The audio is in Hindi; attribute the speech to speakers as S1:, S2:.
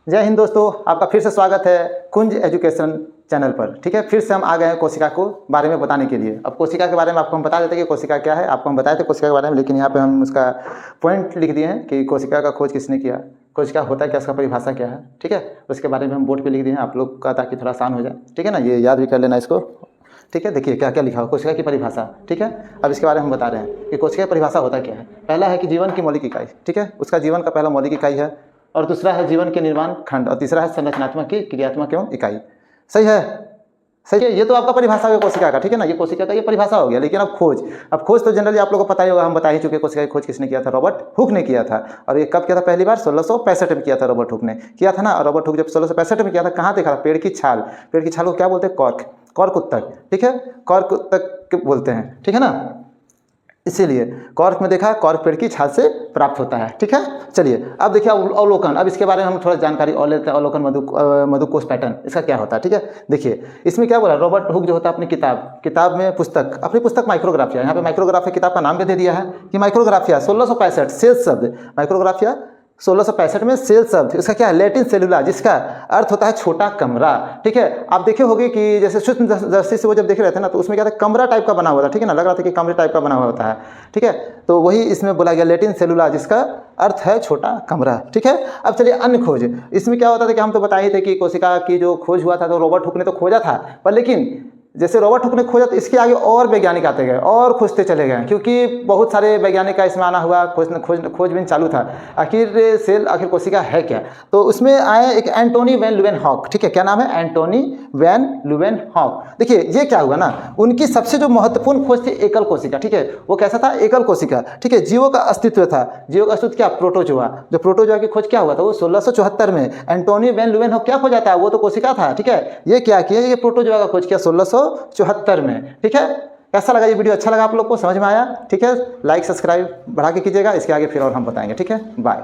S1: जय हिंद दोस्तों, आपका फिर से स्वागत है कुंज एजुकेशन चैनल पर। ठीक है, फिर से हम आ गए हैं कोशिका को बारे में बताने के लिए। अब कोशिका के बारे में आपको हम बता देते हैं कि कोशिका क्या है। आपको हम बताए थे कोशिका के बारे में, लेकिन यहाँ पे हम उसका पॉइंट लिख दिए हैं कि कोशिका का खोज किसने किया, कोशिका होता है क्या, उसका परिभाषा क्या है। ठीक है, उसके बारे में हम बोर्ड पे लिख दिए हैं आप लोग का, ताकि थोड़ा आसान हो जाए। ठीक है ना, ये याद भी कर लेना इसको। ठीक है, देखिए क्या क्या लिखा हो, कोशिका की परिभाषा। ठीक है, अब इसके बारे में हम बता रहे हैं कि कोशिका की परिभाषा होता क्या है। पहला है कि जीवन की मौलिक इकाई। ठीक है, उसका जीवन का पहला मौलिक इकाई है, और दूसरा है जीवन के निर्माण खंड, और तीसरा है संरचनात्मक की क्रियात्मक एवं इकाई। सही है, सही है। ये तो आपका परिभाषा हो गया कोशिका का। ठीक है ना, ये कोशिका का ये परिभाषा हो गया। लेकिन अब खोज तो जनरली आप लोगों को पता ही होगा, हम बता ही चुके। कोशिका की खोज किसने किया था? रॉबर्ट हुक ने किया था। और ये कब किया था? पहली बार 1665 में किया था, रॉबर्ट हुक ने किया था ना। और रॉबर्ट हुक जब 1665 में किया था, कहाँ देखा था? पेड़ की छाल। पेड़ की छाल को क्या बोलते हैं? कॉर्क, कॉर्क उत्तक। ठीक है, कॉर्क उत्तक बोलते हैं। ठीक है ना, इसीलिए कॉर्क में देखा, कॉर्क पेड़ की छाल से प्राप्त होता है। ठीक है, चलिए अब देखिए अवलोकन। अब इसके बारे में हम थोड़ा जानकारी और लेते हैं। अवलोकन मधुकोश पैटर्न, इसका क्या होता है? ठीक है, देखिए इसमें क्या बोला, रॉबर्ट हुक जो होता है अपनी किताब में पुस्तक, अपनी पुस्तक माइक्रोग्राफिया, यहाँ पे माइक्रोग्राफिया किताब का नाम भी दे दिया है कि माइक्रोग्राफिया 1665 सेल शब्द, माइक्रोग्राफिया 1665 में सेल शब्द, इसका क्या है? लैटिन सेलुला, जिसका अर्थ होता है छोटा कमरा। ठीक है, आप देखे होंगे कि जैसे सूक्ष्म दृष्टि से वो जब देख रहे थे ना, तो उसमें क्या था? कमरा टाइप का बना हुआ था। ठीक है ना, लग रहा था कि कमरे टाइप का बना हुआ होता है। ठीक है, तो वही इसमें बोला गया लैटिन सेलुला, जिसका अर्थ है छोटा कमरा। ठीक है, अब चलिए अन्य खोज। इसमें क्या होता था कि हम तो बताए थे कि कोशिका की जो खोज हुआ था तो रॉबर्ट हुक ने तो खोजा था, पर लेकिन जैसे रॉबर्ट हुक ने खोजा तो इसके आगे और वैज्ञानिक आते गए और खोजते चले गए, क्योंकि बहुत सारे वैज्ञानिक का इसमें आना हुआ, खोजबीन चालू था। आखिर कोशिका है क्या? तो उसमें आए एक एंटोनी वैन ल्यूवेनहॉक। ठीक है, क्या नाम है? Antonie van Leeuwenhoek. देखिए ये क्या हुआ ना, उनकी सबसे जो महत्वपूर्ण खोज थी एकल कोशिका। ठीक है, वो कैसा था? एकल कोशिका। ठीक है, जीवों का अस्तित्व था। जीवों का अस्तित्व क्या? प्रोटोजोआ। जो प्रोटोजोआ की खोज क्या हुआ था? वो 1674 में एंटोनी वैन ल्यूवेनहॉक क्या खोजा था? वो तो कोशिका था। ठीक है, ये क्या किया? ये प्रोटोजोआ का खोज किया 1674 में। ठीक है, कैसा लगा ये वीडियो? अच्छा लगा आप लोग को? समझ में आया? ठीक है, लाइक सब्सक्राइब बढ़ा के कीजिएगा, इसके आगे फिर और हम बताएंगे। ठीक है, बाय।